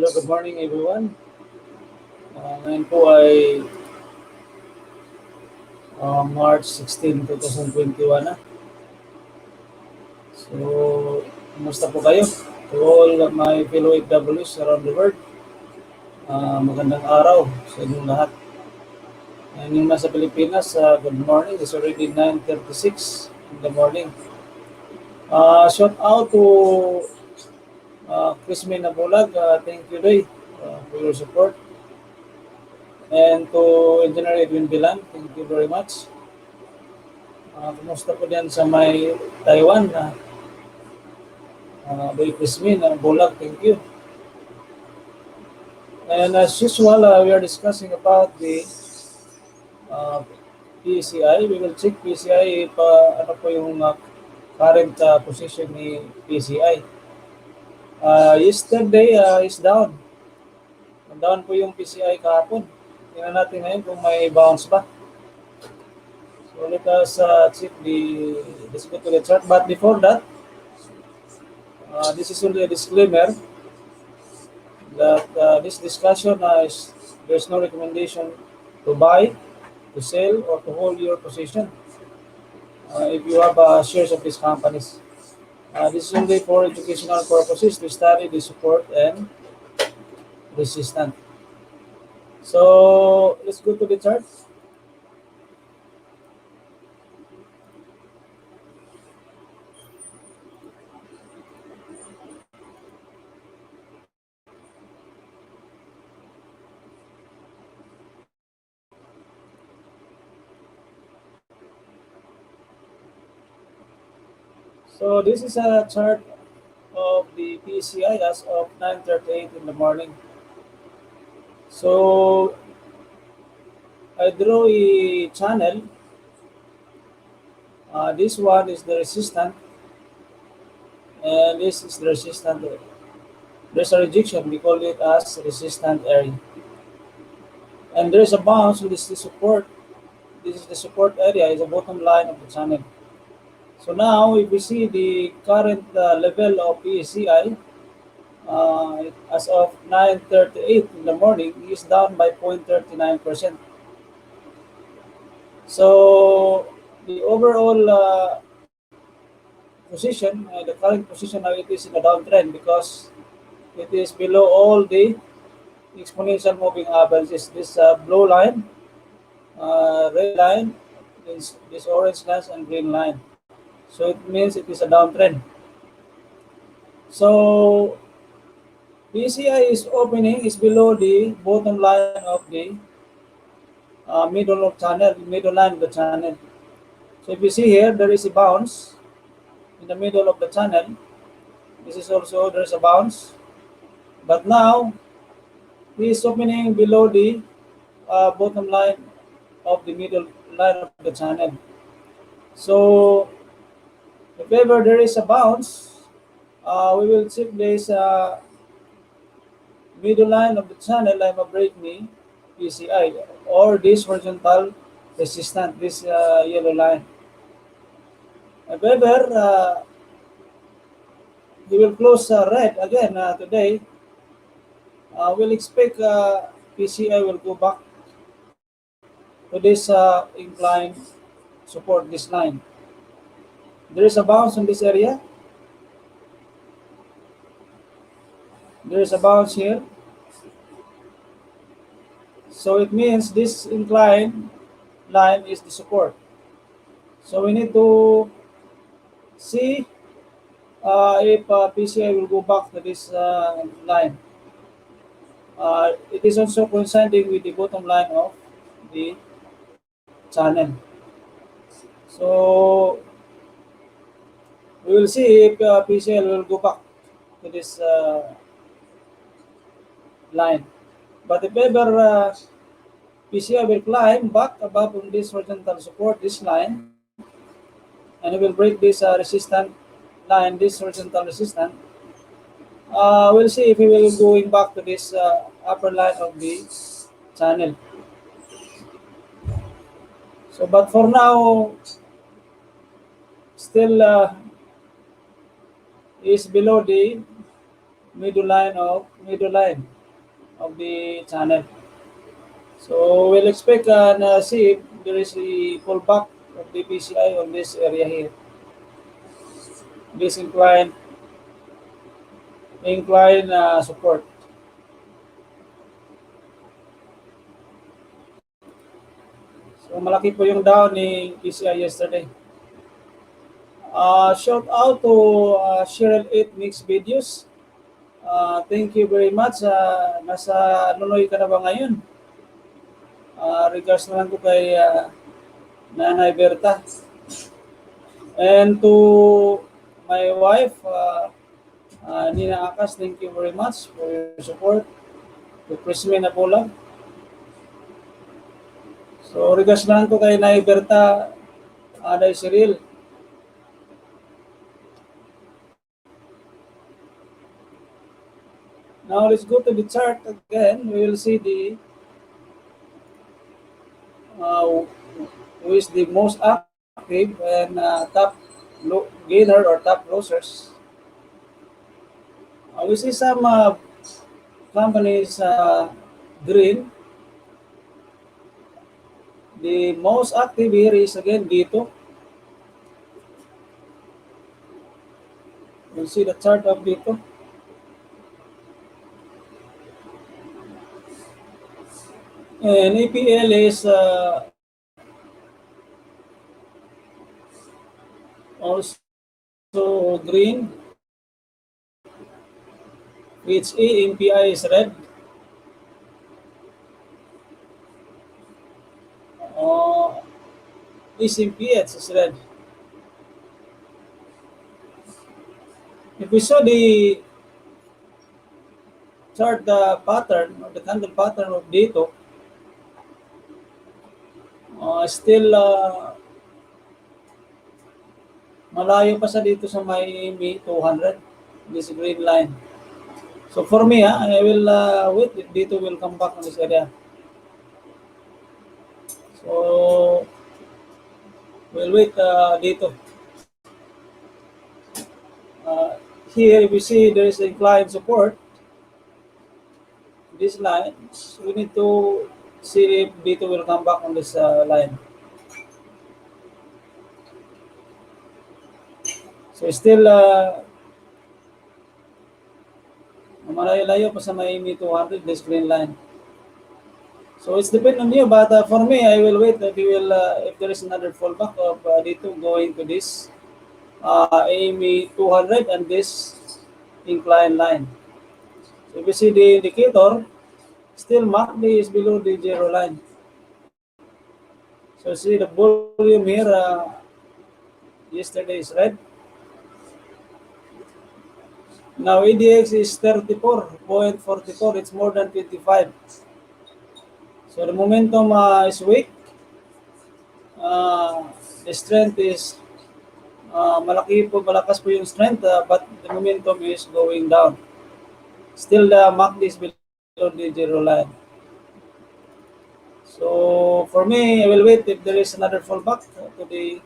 Hello, good morning everyone. Ngayon po ay March 16, 2021 na. So, kumusta po kayo? To all my fellow FWs around the world, magandang araw sa inyong lahat. And yung nasa Pilipinas, good morning. It's already 9:36 in the morning. Shout out to Chris Minabulag. Thank you, Ray, for your support. And to Engineer Edwin Bilan, thank you very much. Kumusta po diyan sa may Taiwan? Very Christine and Bulag, thank you. And as usual, we are discussing about the PCI. We will check PCI if ano po yung current position ni PCI. Yesterday is down. Down po yung PCI kahapon. Tingnan natin ngayon kung may bounce ba. So let us check let's go to the chart. But before that, this is only a disclaimer that this discussion there's no recommendation to buy, to sell, or to hold your position if you have shares of these companies. This is only for educational purposes to study the support and resistance. So let's go to the chart. So this is a chart of the PCI as of 9:38 in the morning. So I draw a channel. This one is the resistance, and this is the resistance. There's a rejection. We call it as resistance area, and there's a bounce. This is the support. This is the support area. Is the bottom line of the channel. So now, if we see the current level of PSCI, as of 9:38 in the morning, is down by 0.39%. So the overall position, the current position now, it is in a downtrend because it is below all the exponential moving averages. This blue line, red line, this orange line, and green line. So it means it is a downtrend. So PCI is opening is below the bottom line of the middle line of the channel. So if you see here, there is a bounce in the middle of the channel. This is also, there's a bounce. But now, he is opening below the bottom line of the middle line of the channel. So if ever there is a bounce, we will check this middle line of the channel. I'm a break knee PCI or this horizontal resistance, this yellow line. If ever we will close red again today, we'll expect PCI will go back to this incline support, this line. There is a bounce in this area. There is a bounce here. So it means this incline line is the support. So we need to see if PCI will go back to this line. It is also coinciding with the bottom line of the channel. So we will see if PCI will go back to this line. But if ever PCI will climb back above on this horizontal support, this line, and it will break this resistance line, this horizontal resistance, we'll see if we will going back to this upper line of the channel. So, but for now, still is below the middle line of the channel. So we'll expect and see if there is a pullback of the PCI on this area here. This incline support. So malaki po yung down ni PCI yesterday. Shout out to Cheryl 8 Mix Videos. Thank you very much. Nasa Nunoy ka na ba ngayon? Regards na lang ko kay Nanay Berta. And to my wife, Nina ACAS, thank you very much for your support. To Prismin Apolag. So regards na lang ko kay Nanay Berta, Aday Cyril. Now let's go to the chart again. We will see the who is the most active and top gainer or top losers. We see some companies green. The most active here is again dito. We'll see the chart of dito. And APL is also green. PHA MPI is red. SMPH is red. If we saw the chart pattern or the candle pattern of dito, still malayo pa sa dito sa may 200, this green line. So for me, I will wait if dito will come back on this area. So we'll wait dito. Here we see there is inclined support. This line, we need to see if dito will come back on this line. So still malayo-layo pa sa may 200, this green line. So it's depend on you, but for me, I will wait if you will if there is another fallback of dito going to this AME 200 and this incline line. So if you see the indicator, still MACD is below the zero line. So see the volume here, yesterday is red. Now ADX is 34.44, it's more than 25. So the momentum is weak. The strength is malakas po yung strength, but the momentum is going down. Still the MACD is below the zero line. So for me, I will wait if there is another fallback to the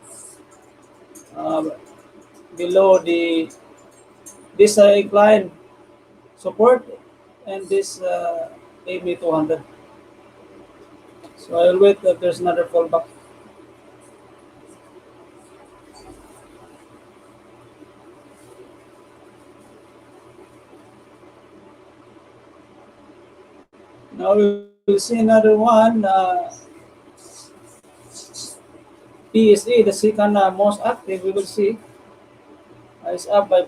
below this incline support and this AME 200. So I will wait if there's another fallback. Now we will see another one. PSE, the second most active, we will see is up by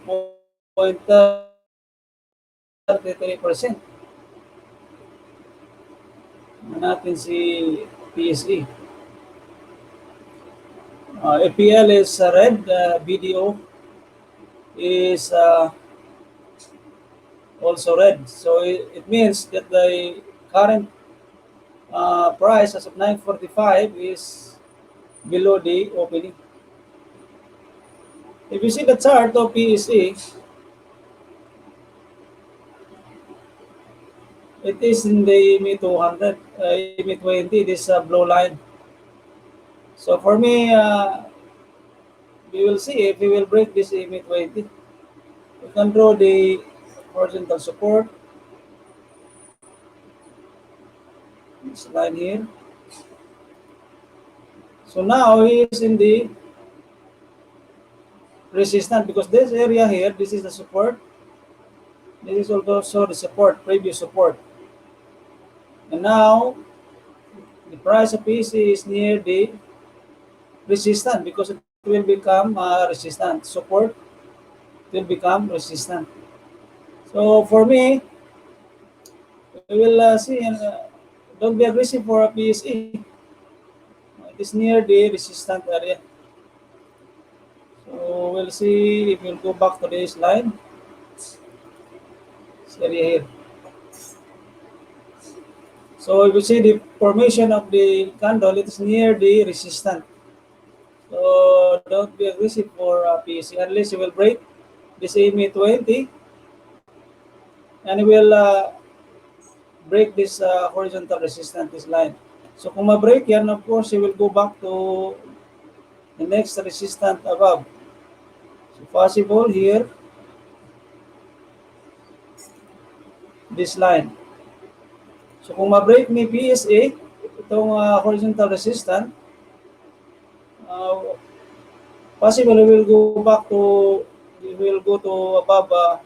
0.33%. Natin si PSE. APL is red, BDO is also red. So it means that the current price as of 9:45 is below the opening. If you see the chart of PSE, it is in the ME 200, ME 20, this blue line. So for me, we will see if we will break this ME 20. We can draw the horizontal support. This line here. So now he is in the resistance because this area here, this is the support. This is also the support, previous support. And now the price of PSE is near the resistance because it will become resistant. Support will become resistant. So for me, we will see and don't be aggressive for a PSE. It is near the resistant area. So we'll see if we'll go back to this line. This area here. So if you see the formation of the candle, it is near the resistance. So don't be aggressive for PSE unless you will break this AMA 20 and you will break this horizontal resistance, this line. So kung ma-break yan, of course, you will go back to the next resistance above. So possible here, this line. So kung ma-break ni PSA, itong horizontal resistance, possible we will go back to, we will go to above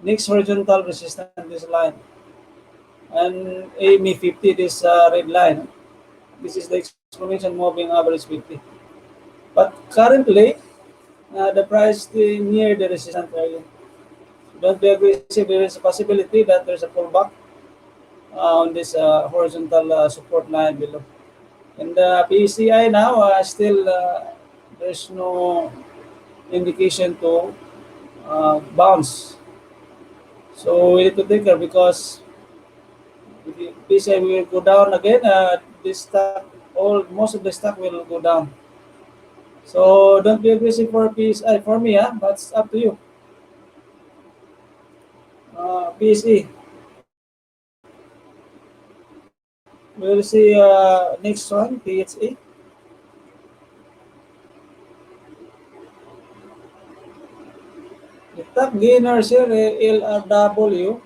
next horizontal resistance, this line. And AME 50, this red line. This is the exponential moving average 50. But currently, the price is near the resistance area. Don't be aggressive. There is a possibility that there's a pullback on this horizontal support line below. And the PCI now still there's no indication to bounce. So we need to take care because if the PCI will go down again, this stock, most of the stock will go down. So don't be aggressive for PSI for me, but it's up to you. PSE. We'll see next one, PHA. The top gainers here, LRW.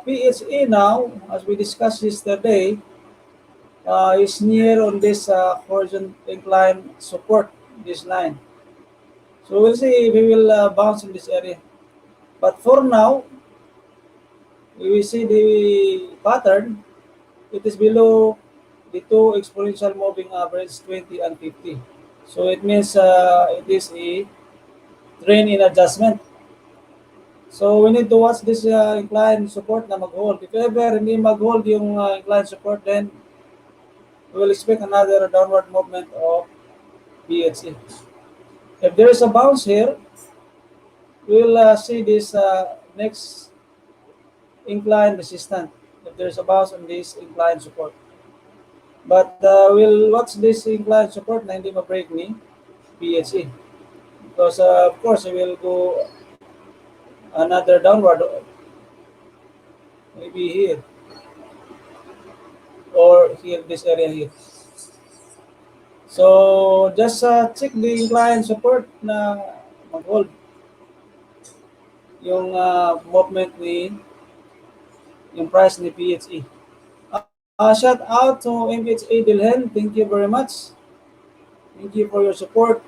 PHA now, as we discussed yesterday, is near on this horizontal incline support, this line. So we'll see if we will bounce in this area. But for now, we will see the pattern. It is below the two exponential moving average 20 and 50. So it means it is a trend in adjustment. So we need to watch this incline support na mag-hold. If ever hindi mag-hold yung incline support, then we will expect another downward movement of BSC. If there is a bounce here, we will see this next incline resistance. If there is a bounce on this incline support. But we'll watch this incline support na hindi ma-break ni PHA. Because of course, it will go another downward, maybe here, or here, this area here. So just check the incline support na mag-hold yung movement ni yung price ni PHA. Shout out to MHA Dilhen. Thank you very much. Thank you for your support.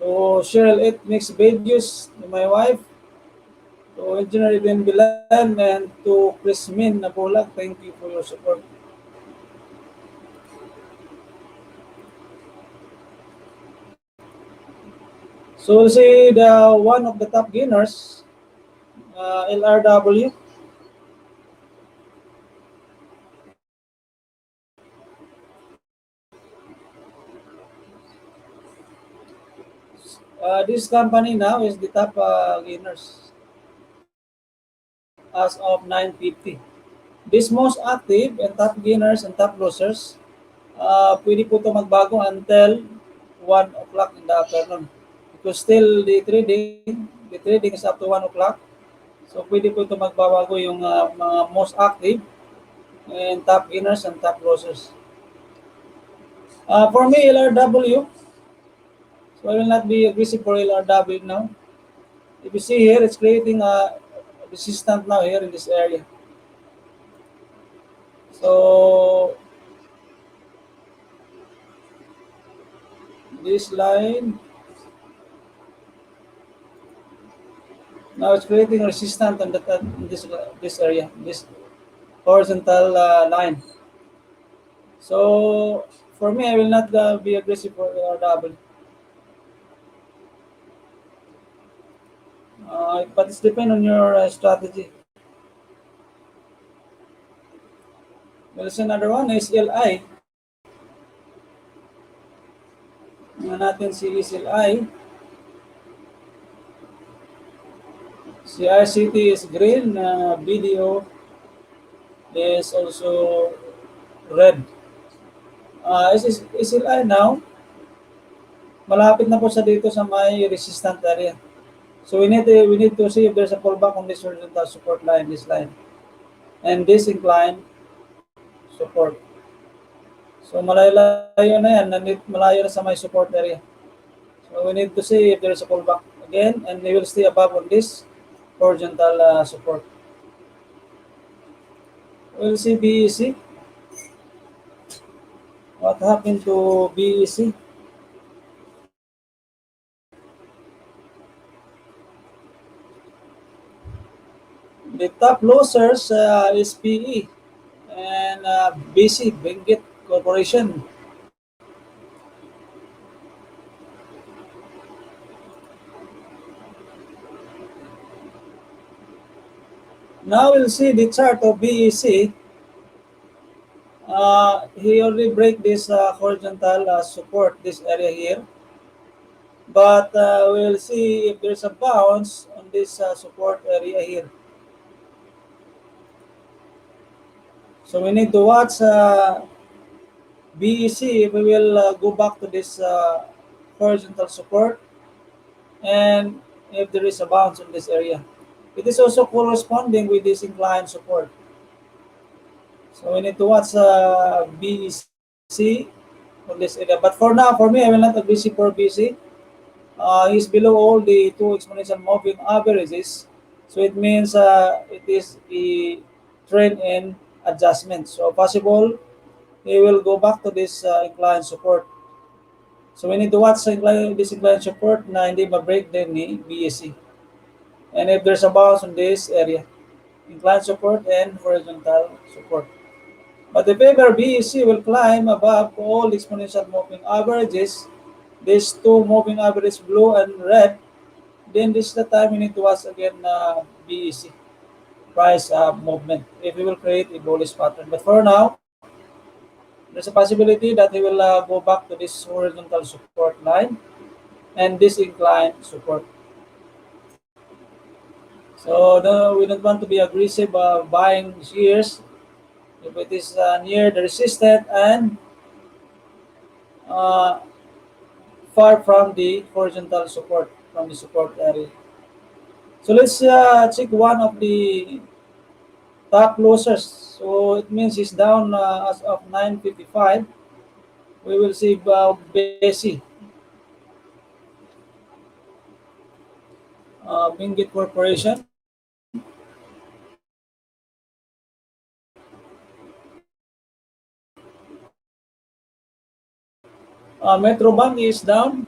To Cheryl It Makes Videos, to my wife, to Engineer Ibn Bilan, and to Chris Min Nabulag. Thank you for your support. So we'll see the one of the top gainers, LRW. This company now is the top gainers as of 9:50. This most active and top gainers and top losers, pwede po ito magbago until 1 o'clock in the afternoon. Because still the trading is up to 1 o'clock. So pwede po ito magbabago yung mga most active and top gainers and top losers. For me, LRW, so I will not be aggressive for LRW now. If you see here, it's creating a resistance now here in this area. So this line, now it's creating resistance on this area, this horizontal line. So for me, I will not be aggressive for LRW. But it's depend on your strategy. Well, so another one is SLI. Natin si SLI. Si RCT is green, BDO is also red. SLI now, malapit na po sa dito sa may resistant area. So we need to see if there's a pullback on this horizontal support line, this line, and this incline support. So malayo na yan, malayo na sa may support area. So we need to see if there's a pullback again, and they will stay above on this horizontal support. We'll see BEC. What happened to BEC? The top losers is PE and BC, Benguet Corporation. Now we'll see the chart of BEC. He already break this horizontal support, this area here. But we'll see if there's a bounce on this support area here. So we need to watch BEC if we will go back to this horizontal support, and if there is a bounce in this area. It is also corresponding with this incline support. So we need to watch BEC on this area. But for now, for me, I will not agree for BC. He's below all the two exponential moving averages. So it means it is a trend in adjustment. So possible he will go back to this incline support. So we need to watch this incline support na hindi ma-break din ni BSC. And if there's a bounce on this area, incline support and horizontal support. But if ever BEC will climb above all exponential moving averages, these two moving averages, blue and red, then this is the time we need to watch again BEC price movement if we will create a bullish pattern. But for now, there's a possibility that he will go back to this horizontal support line and this incline support. So we don't want to be aggressive buying shares if it is near the resistance and far from the horizontal support, from the support area. So let's check one of the top losers. So it means it's down as of 9:55. We will see BSC, Benguet Corporation. Metro Bank is down.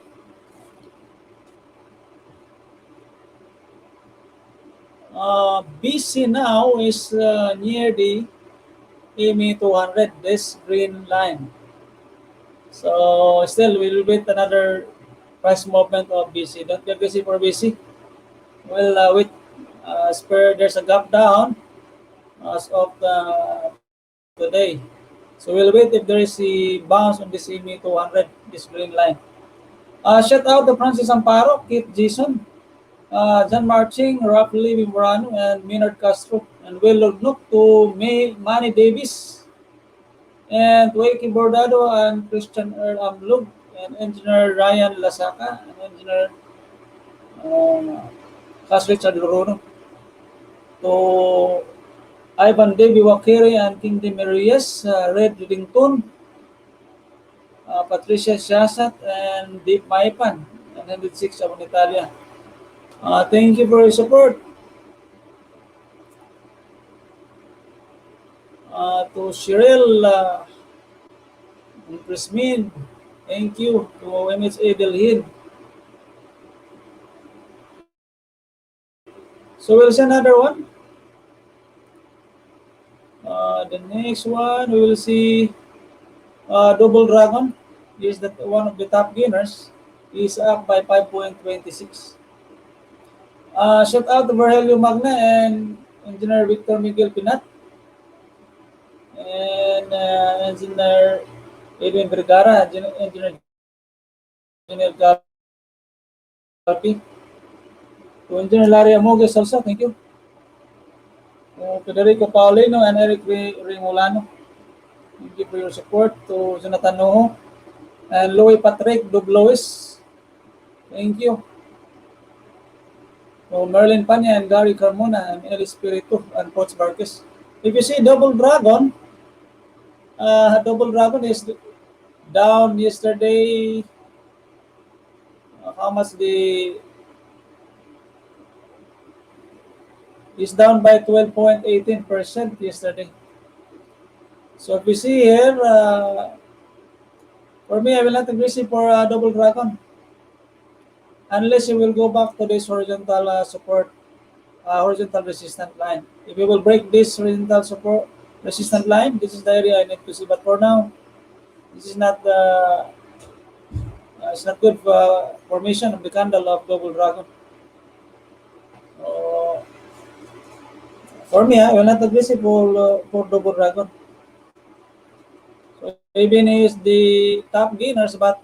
BC now is near the EME 200, this green line. So still we will wait another price movement of BC. Don't get busy for BC. Well, wait, there's a gap down as of today. So we'll wait if there is a bounce on this EME 200, this green line. Shout out to Francis Amparo, Kit Jason, John Marching, Ralph Lee Morano, and Maynard Castro. And we'll look to Manny Davis, and Wakey Bordado, and Christian Earl Amlug, and Engineer Ryan Lasaka, and Engineer Cas Richard Lorono. To Ivan Devi Wakiri and King De Marias, Red Reddington, Patricia Shasat and Deep Maipan, 106 from Italia. Thank you for your support. To Cheryl and Prismin, thank you. To MHA Delhin. So we'll see another one. The next one we will see Double Dragon. He is one of the top gainers. He is up by 5.26. Shout out to Virgilio Magna and Engineer Victor Miguel Pinat and Engineer Edwin Vergara, Engineer Engineer Galpi, to Engineer Larry Amogues also, thank you. To Federico Paulino and Eric Rimolano, thank you for your support. To Jonathan Noho and Louis Patrick Dublois, thank you. To Merlin Panya and Gary Carmona and El Espiritu and Coach Barquez. If you see Double Dragon is down yesterday. How much the is down by 12.18% yesterday. So if we see here, for me, I will not agree for Double Dragon unless you will go back to this horizontal support, horizontal resistant line. If you will break this horizontal support resistant line, this is the area I need to see. But for now, this is not it's not good formation of the candle of Double Dragon. For me, I will not agree for Double Dragon. So even is the top gainers, but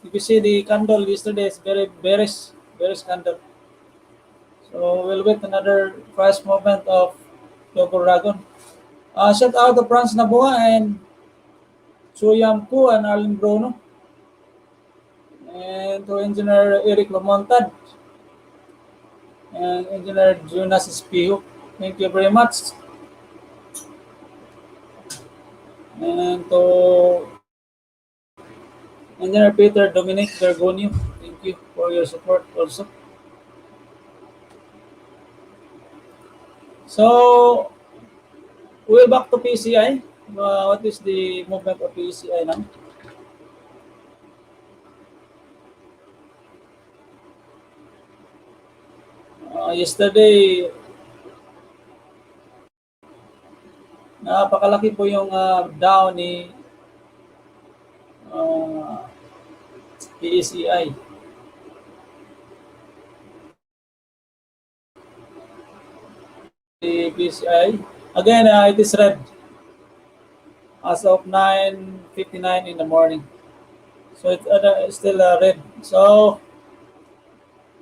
if you see the candle yesterday is very bearish candle. So we'll wait another price movement of Double Dragon. Shout out to Franz Naboa and Chuyam Ku and Arlen Bruno. And to Engineer Eric Lamontad and Engineer Jonas Espijo. Thank you very much. And to Engineer Peter Dominic Bergonio, thank you for your support also. So we're back to PCI. What is the movement of PCI now? Yesterday, napakalaki po yung down ni PSEI. The PSEI. Again, it is red as of 9:59 in the morning. So it's still red. So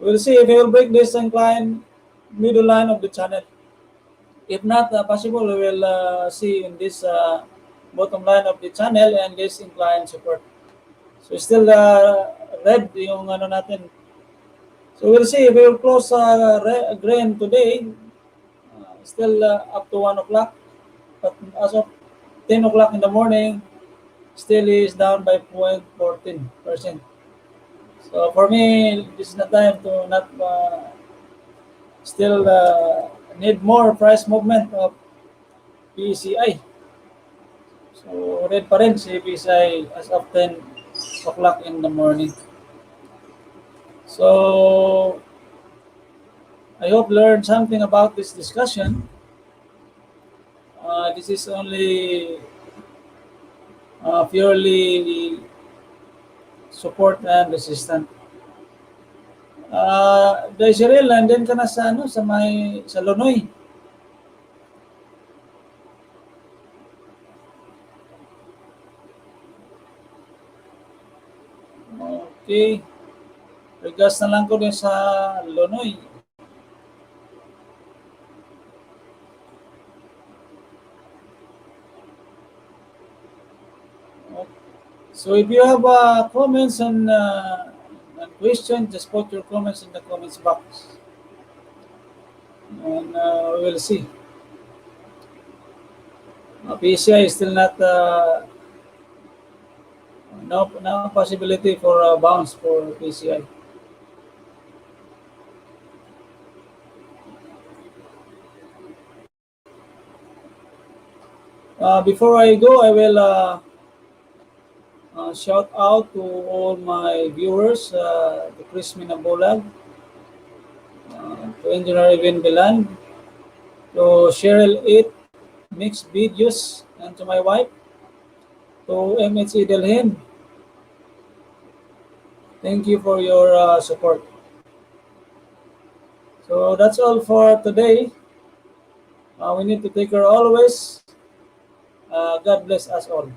we'll see if it will break this incline middle line of the channel. If not possible, we will see in this bottom line of the channel and this incline support. So still red yung ano natin. So we'll see if we will close green today. Still up to 1 o'clock. But as of 10 o'clock in the morning, still is down by 0.14%. So for me, this is the time to not still need more price movement of PCI. So red pa rin si PCI as of 10 o'clock in the morning. So I hope learned something about this discussion. This is only purely support and resistance. Desiree, nandun ka na sa sa Lonoy. Okay. Regards na lang ko din sa Lonoy. So if you have comments and questions, just put your comments in the comments box. And we will see. PCI is still not No possibility for bounce for PCI. Before I go, I will shout out to all my viewers, to Chris Minabolag, to Engineer Evin Bilan, to Cheryl 8 Mixed Videos, and to my wife, to MHE Delhin. Thank you for your support. So that's all for today. We need to take care always. God bless us all.